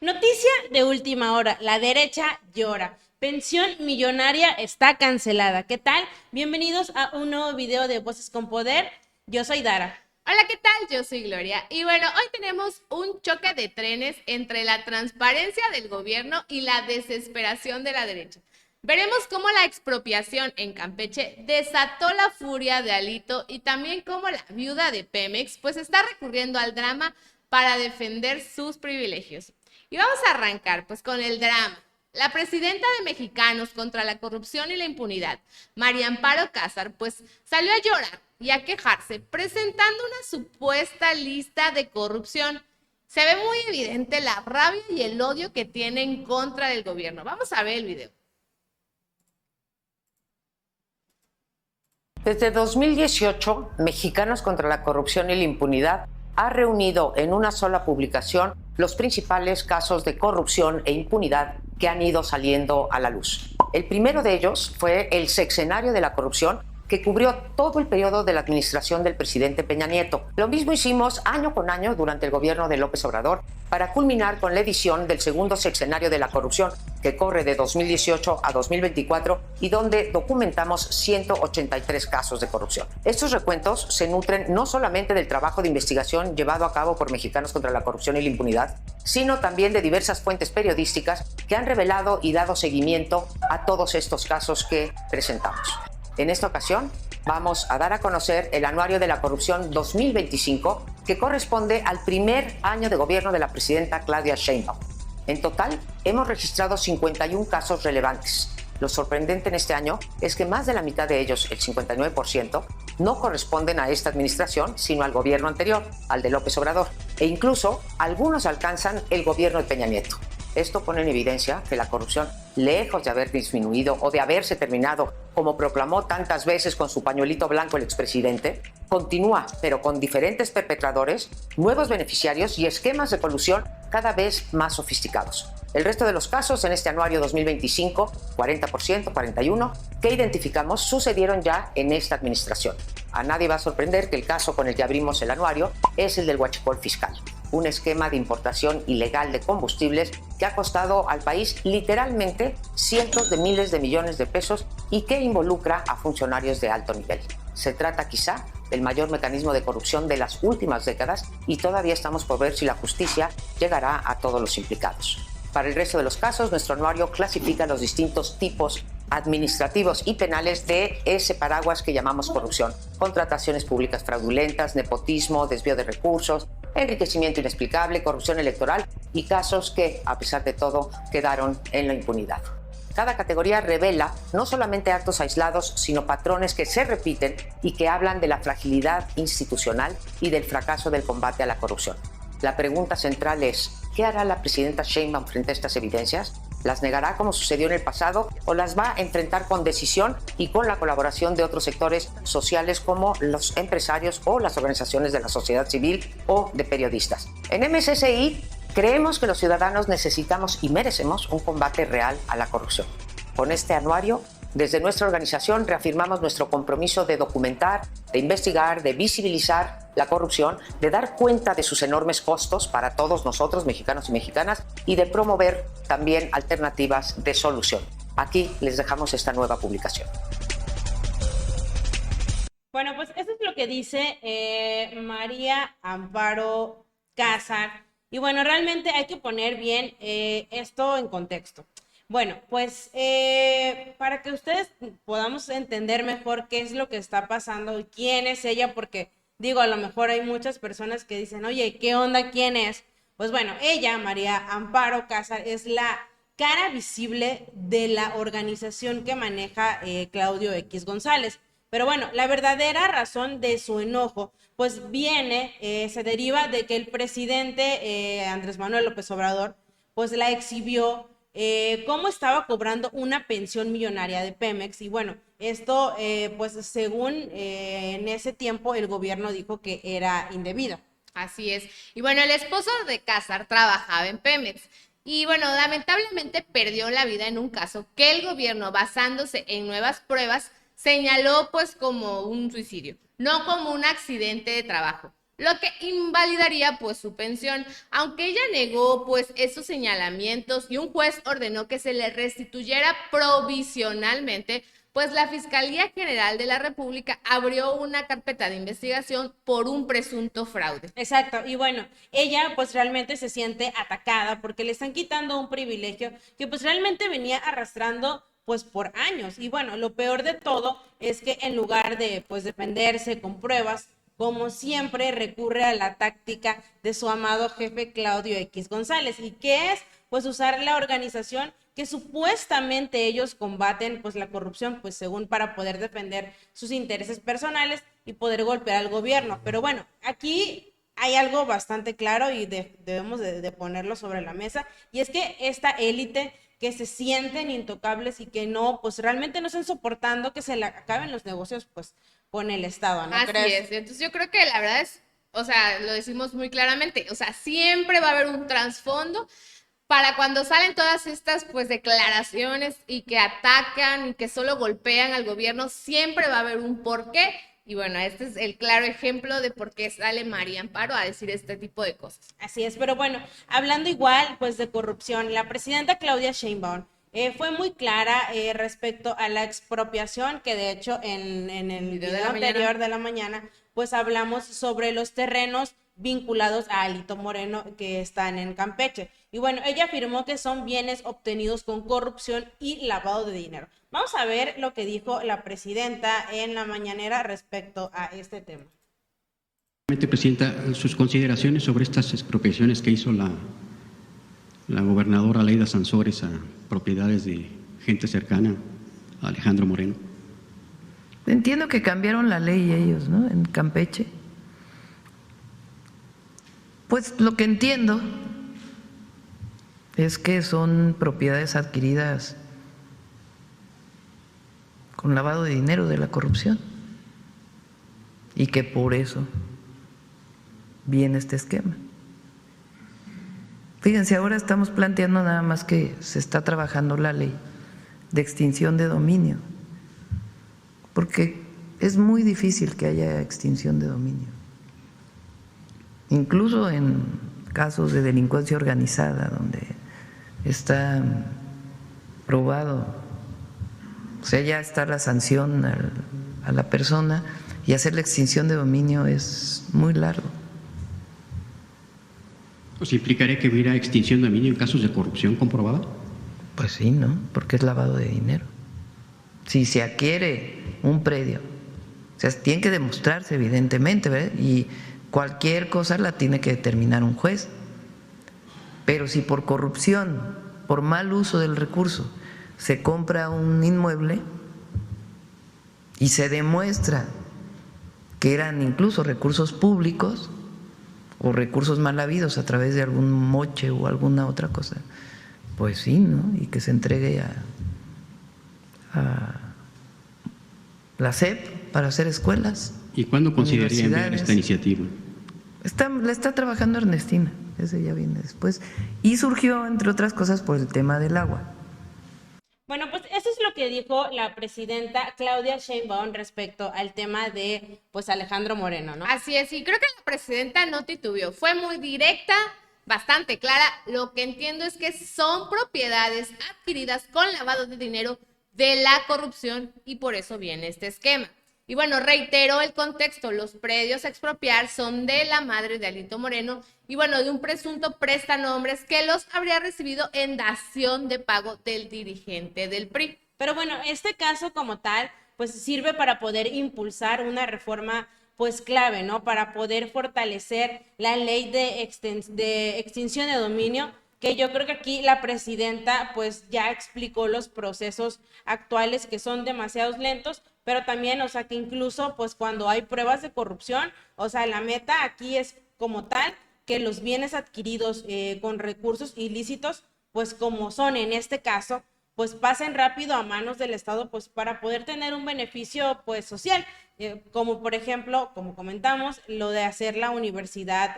Noticia de última hora, la derecha llora. Pensión millonaria está cancelada. ¿Qué tal? Bienvenidos a un nuevo video de Voces con Poder. Yo soy Dara. Hola, ¿qué tal? Yo soy Gloria. Y bueno, hoy tenemos un choque de trenes entre la transparencia del gobierno y la desesperación de la derecha. Veremos cómo la expropiación en Campeche desató la furia de Alito y también cómo la viuda de Pemex pues está recurriendo al drama para defender sus privilegios. Y vamos a arrancar pues con el drama. La presidenta de Mexicanos contra la Corrupción y la Impunidad, María Amparo Cázar, pues salió a llorar y a quejarse presentando una supuesta lista de corrupción. Se ve muy evidente la rabia y el odio que tiene en contra del gobierno. Vamos a ver el video. Desde 2018, Mexicanos contra la Corrupción y la Impunidad ha reunido en una sola publicación los principales casos de corrupción e impunidad que han ido saliendo a la luz. El primero de ellos fue el sexenario de la corrupción, que cubrió todo el periodo de la administración del presidente Peña Nieto. Lo mismo hicimos año con año durante el gobierno de López Obrador para culminar con la edición del segundo sexenario de la corrupción, que corre de 2018 a 2024 y donde documentamos 183 casos de corrupción. Estos recuentos se nutren no solamente del trabajo de investigación llevado a cabo por Mexicanos contra la Corrupción y la Impunidad, sino también de diversas fuentes periodísticas que han revelado y dado seguimiento a todos estos casos que presentamos. En esta ocasión vamos a dar a conocer el Anuario de la Corrupción 2025, que corresponde al primer año de gobierno de la presidenta Claudia Sheinbaum. En total, hemos registrado 51 casos relevantes. Lo sorprendente en este año es que más de la mitad de ellos, el 59%, no corresponden a esta administración, sino al gobierno anterior, al de López Obrador. E incluso algunos alcanzan el gobierno de Peña Nieto. Esto pone en evidencia que la corrupción, lejos de haber disminuido o de haberse terminado, como proclamó tantas veces con su pañuelito blanco el expresidente, continúa, pero con diferentes perpetradores, nuevos beneficiarios y esquemas de colusión cada vez más sofisticados. El resto de los casos en este anuario 2025, 40%, 41%, que identificamos sucedieron ya en esta administración. A nadie va a sorprender que el caso con el que abrimos el anuario es el del huachicol fiscal, un esquema de importación ilegal de combustibles que ha costado al país literalmente cientos de miles de millones de pesos y que involucra a funcionarios de alto nivel. Se trata quizá del mayor mecanismo de corrupción de las últimas décadas y todavía estamos por ver si la justicia llegará a todos los implicados. Para el resto de los casos, nuestro anuario clasifica los distintos tipos administrativos y penales de ese paraguas que llamamos corrupción: contrataciones públicas fraudulentas, nepotismo, desvío de recursos, enriquecimiento inexplicable, corrupción electoral y casos que, a pesar de todo, quedaron en la impunidad. Cada categoría revela no solamente actos aislados, sino patrones que se repiten y que hablan de la fragilidad institucional y del fracaso del combate a la corrupción. La pregunta central es: ¿qué hará la presidenta Sheinbaum frente a estas evidencias? ¿Las negará como sucedió en el pasado o las va a enfrentar con decisión y con la colaboración de otros sectores sociales como los empresarios o las organizaciones de la sociedad civil o de periodistas? En MSCI creemos que los ciudadanos necesitamos y merecemos un combate real a la corrupción. Con este anuario, desde nuestra organización reafirmamos nuestro compromiso de documentar, de investigar, de visibilizar la corrupción, de dar cuenta de sus enormes costos para todos nosotros, mexicanos y mexicanas, y de promover también alternativas de solución. Aquí les dejamos esta nueva publicación. Bueno, pues eso es lo que dice María Amparo Cázar. Y bueno, realmente hay que poner bien esto en contexto. Bueno, pues para que ustedes podamos entender mejor qué es lo que está pasando y quién es ella, porque digo, a lo mejor hay muchas personas que dicen, oye, ¿qué onda? ¿Quién es? Pues bueno, ella, María Amparo Cázar, es la cara visible de la organización que maneja Claudio X González. Pero bueno, la verdadera razón de su enojo, pues viene, se deriva de que el presidente Andrés Manuel López Obrador, pues la exhibió cómo estaba cobrando una pensión millonaria de Pemex. Y bueno, esto, pues según en ese tiempo el gobierno dijo que era indebido. Así es. Y bueno, el esposo de Cázar trabajaba en Pemex. Y bueno, lamentablemente perdió la vida en un caso que el gobierno, basándose en nuevas pruebas, señaló pues como un suicidio, no como un accidente de trabajo. lo que invalidaría pues su pensión, aunque ella negó pues esos señalamientos y un juez ordenó que se le restituyera provisionalmente, pues la Fiscalía General de la República abrió una carpeta de investigación por un presunto fraude. Exacto, y bueno, ella pues realmente se siente atacada porque le están quitando un privilegio que pues realmente venía arrastrando pues por años. Y bueno, lo peor de todo es que en lugar de pues defenderse con pruebas, como siempre recurre a la táctica de su amado jefe Claudio X González, y que es pues usar la organización que supuestamente ellos combaten pues la corrupción, pues según para poder defender sus intereses personales y poder golpear al gobierno. Pero bueno, aquí hay algo bastante claro y debemos de ponerlo sobre la mesa, y es que esta élite que se sienten intocables y que no, pues realmente no están soportando que se le acaben los negocios pues con el Estado, ¿no Así crees? es, entonces yo creo que la verdad es, o sea, lo decimos muy claramente, o sea, siempre va a haber un trasfondo para cuando salen todas estas pues declaraciones y que atacan y que solo golpean al gobierno, siempre va a haber un porqué. Y bueno, este es el claro ejemplo de por qué sale María Amparo a decir este tipo de cosas. Así es, pero bueno, hablando igual pues de corrupción, la presidenta Claudia Sheinbaum fue muy clara respecto a la expropiación, que de hecho en el video anterior de la mañana pues hablamos sobre los terrenos vinculados a Alito Moreno que están en Campeche. Y bueno, ella afirmó que son bienes obtenidos con corrupción y lavado de dinero. Vamos a ver lo que dijo la presidenta en la mañanera respecto a este tema. Presidenta, sus consideraciones sobre estas expropiaciones que hizo la gobernadora Laida Sansores a propiedades de gente cercana a Alejandro Moreno. Entiendo que cambiaron la ley ellos, ¿no? En Campeche. Pues lo que entiendo es que son propiedades adquiridas con lavado de dinero de la corrupción y que por eso viene este esquema. Fíjense, ahora estamos planteando nada más que se está trabajando la ley de extinción de dominio, porque es muy difícil que haya extinción de dominio. Incluso en casos de delincuencia organizada, donde está probado, o sea, ya está la sanción a la persona, y hacer la extinción de dominio es muy largo. ¿Pues implicaría que hubiera extinción de dominio en casos de corrupción comprobada? Pues sí, ¿no? Porque es lavado de dinero. Si se adquiere un predio, o sea, tiene que demostrarse evidentemente, ¿verdad? Y cualquier cosa la tiene que determinar un juez. Pero si por corrupción, por mal uso del recurso, se compra un inmueble y se demuestra que eran incluso recursos públicos o recursos mal habidos a través de algún moche o alguna otra cosa, pues sí, ¿no? Y que se entregue a la SEP para hacer escuelas. ¿Y cuándo consideraría enviar esta iniciativa? La está trabajando Ernestina, ese ya viene después, y surgió, entre otras cosas, por el tema del agua. Bueno, pues eso es lo que dijo la presidenta Claudia Sheinbaum respecto al tema de pues Alejandro Moreno, ¿no? Así es, y creo que la presidenta no titubeó, fue muy directa, bastante clara. Lo que entiendo es que son propiedades adquiridas con lavado de dinero de la corrupción y por eso viene este esquema. Y bueno, reitero el contexto, los predios a expropiar son de la madre de Alito Moreno y bueno, de un presunto prestanombres que los habría recibido en dación de pago del dirigente del PRI. Pero bueno, este caso como tal, pues sirve para poder impulsar una reforma pues clave, ¿no? Para poder fortalecer la ley de extinción de dominio, que yo creo que aquí la presidenta pues ya explicó los procesos actuales que son demasiado lentos, pero también, o sea, que incluso pues cuando hay pruebas de corrupción, o sea, la meta aquí es como tal que los bienes adquiridos con recursos ilícitos, pues como son en este caso, pues pasen rápido a manos del Estado, pues para poder tener un beneficio pues social, como por ejemplo, como comentamos, lo de hacer la Universidad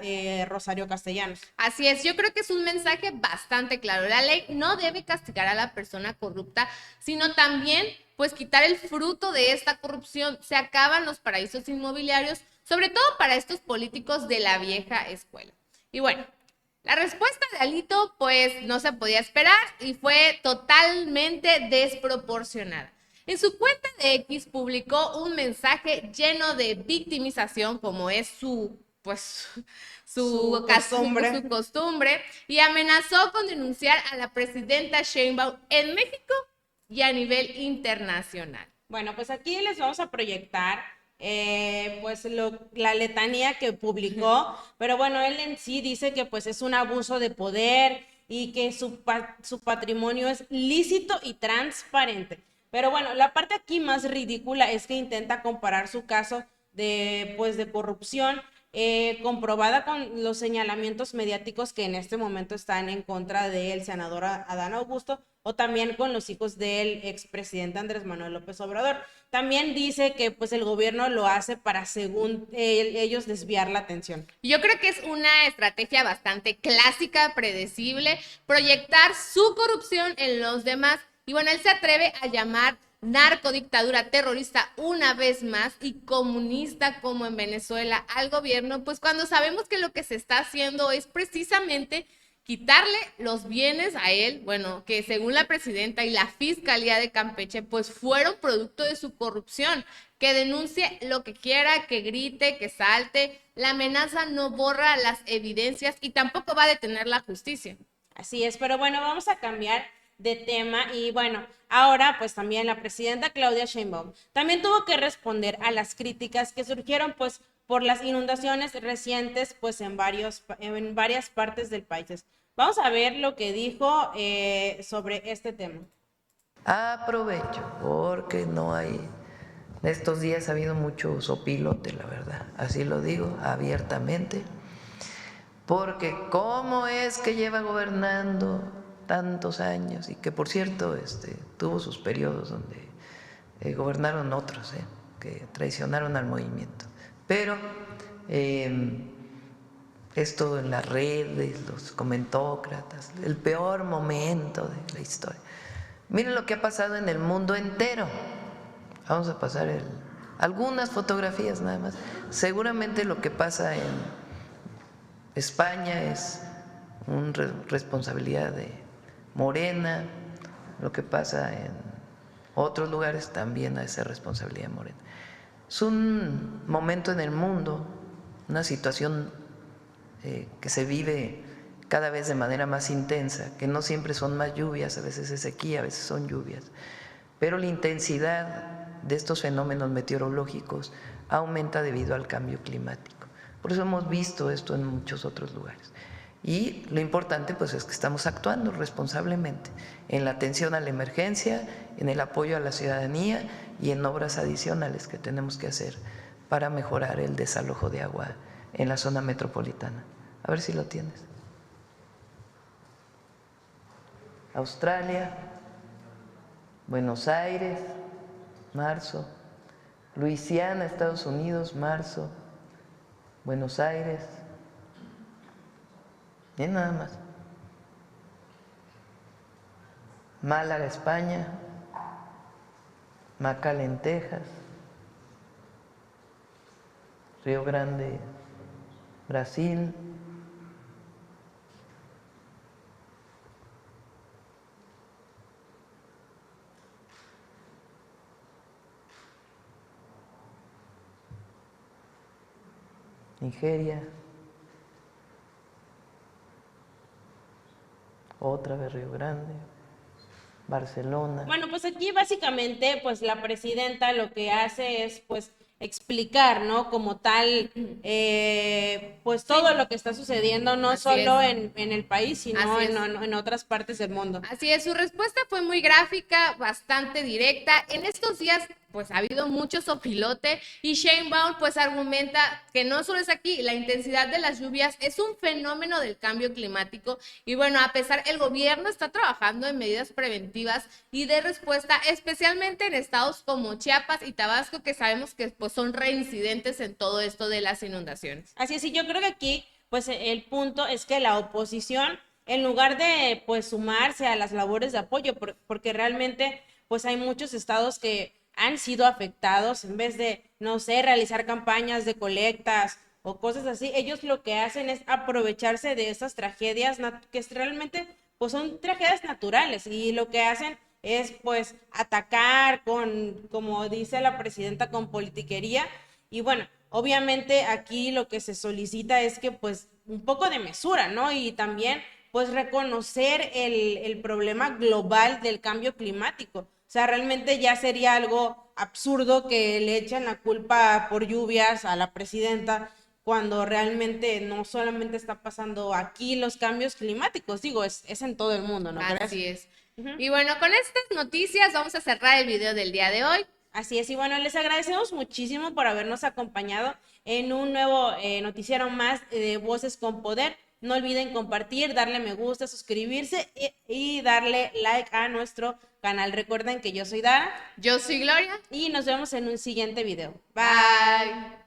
Rosario Castellanos. Así es, yo creo que es un mensaje bastante claro. La ley no debe castigar a la persona corrupta, sino también pues quitar el fruto de esta corrupción. Se acaban los paraísos inmobiliarios, sobre todo para estos políticos de la vieja escuela. Y bueno, la respuesta de Alito pues no se podía esperar y fue totalmente desproporcionada. En su cuenta de X publicó un mensaje lleno de victimización, como es su costumbre, y amenazó con denunciar a la presidenta Sheinbaum en México y a nivel internacional. Bueno, pues aquí les vamos a proyectar la letanía que publicó, pero bueno, él en sí dice que pues es un abuso de poder y que su patrimonio es lícito y transparente. Pero bueno, la parte aquí más ridícula es que intenta comparar su caso de corrupción comprobada con los señalamientos mediáticos que en este momento están en contra del senador Adán Augusto, o también con los hijos del expresidente Andrés Manuel López Obrador. También dice que pues el gobierno lo hace para, según ellos, desviar la atención. Yo creo que es una estrategia bastante clásica, predecible, proyectar su corrupción en los demás. Y bueno, él se atreve a llamar narcodictadura terrorista una vez más y comunista como en Venezuela al gobierno, pues cuando sabemos que lo que se está haciendo es precisamente quitarle los bienes a él, bueno, que según la presidenta y la Fiscalía de Campeche, pues fueron producto de su corrupción. Que denuncie lo que quiera, que grite, que salte, la amenaza no borra las evidencias y tampoco va a detener la justicia. Así es, pero bueno, vamos a cambiar de tema y bueno, ahora pues también la presidenta Claudia Sheinbaum también tuvo que responder a las críticas que surgieron pues por las inundaciones recientes pues en varias partes del país. Vamos a ver lo que dijo sobre este tema. Aprovecho porque no hay, estos días ha habido mucho sopilote, la verdad, así lo digo abiertamente, porque cómo es que lleva gobernando tantos años y que por cierto tuvo sus periodos donde gobernaron otros que traicionaron al movimiento, pero esto en las redes, los comentócratas, el peor momento de la historia. Miren lo que ha pasado en el mundo entero. Vamos a pasar algunas fotografías nada más. Seguramente lo que pasa en España es una responsabilidad de Morena, lo que pasa en otros lugares también ha de ser responsabilidad de Morena. Es un momento en el mundo, una situación que se vive cada vez de manera más intensa, que no siempre son más lluvias, a veces es sequía, a veces son lluvias, pero la intensidad de estos fenómenos meteorológicos aumenta debido al cambio climático. Por eso hemos visto esto en muchos otros lugares. Y lo importante pues es que estamos actuando responsablemente en la atención a la emergencia, en el apoyo a la ciudadanía y en obras adicionales que tenemos que hacer para mejorar el desalojo de agua en la zona metropolitana. A ver si lo tienes. Australia, Buenos Aires, marzo, Luisiana, Estados Unidos, marzo, Buenos Aires. Bien, nada más. Málaga, España, McAllen, Texas, Río Grande, Brasil, Nigeria, otra vez Río Grande, Barcelona. Bueno, pues aquí básicamente pues la presidenta lo que hace es pues explicar, ¿no? Como tal, pues todo lo que está sucediendo, no Así solo es. en el país, sino Así es. en otras partes del mundo. Así es, su respuesta fue muy gráfica, bastante directa. En estos días, pues ha habido mucho sopilote y Sheinbaum pues argumenta que no solo es aquí, la intensidad de las lluvias es un fenómeno del cambio climático y bueno, a pesar, el gobierno está trabajando en medidas preventivas y de respuesta, especialmente en estados como Chiapas y Tabasco, que sabemos que pues son reincidentes en todo esto de las inundaciones. Así es, y yo creo que aquí pues el punto es que la oposición, en lugar de pues sumarse a las labores de apoyo, porque realmente pues hay muchos estados que han sido afectados, en vez de, no sé, realizar campañas de colectas o cosas así, ellos lo que hacen es aprovecharse de esas tragedias que realmente pues son tragedias naturales, y lo que hacen es pues atacar con, como dice la presidenta, con politiquería. Y bueno, obviamente aquí lo que se solicita es que pues un poco de mesura, ¿no? Y también pues reconocer el problema global del cambio climático. O sea, realmente ya sería algo absurdo que le echen la culpa por lluvias a la presidenta, cuando realmente no solamente está pasando aquí los cambios climáticos, digo, es en todo el mundo, ¿no crees? Así es. Ujú. Y bueno, con estas noticias vamos a cerrar el video del día de hoy. Así es, y bueno, les agradecemos muchísimo por habernos acompañado en un nuevo noticiero más de Voces con Poder. No olviden compartir, darle me gusta, suscribirse y darle like a nuestro canal. Recuerden que yo soy Dara Yo soy Gloria. y nos vemos en un siguiente video. Bye. Bye.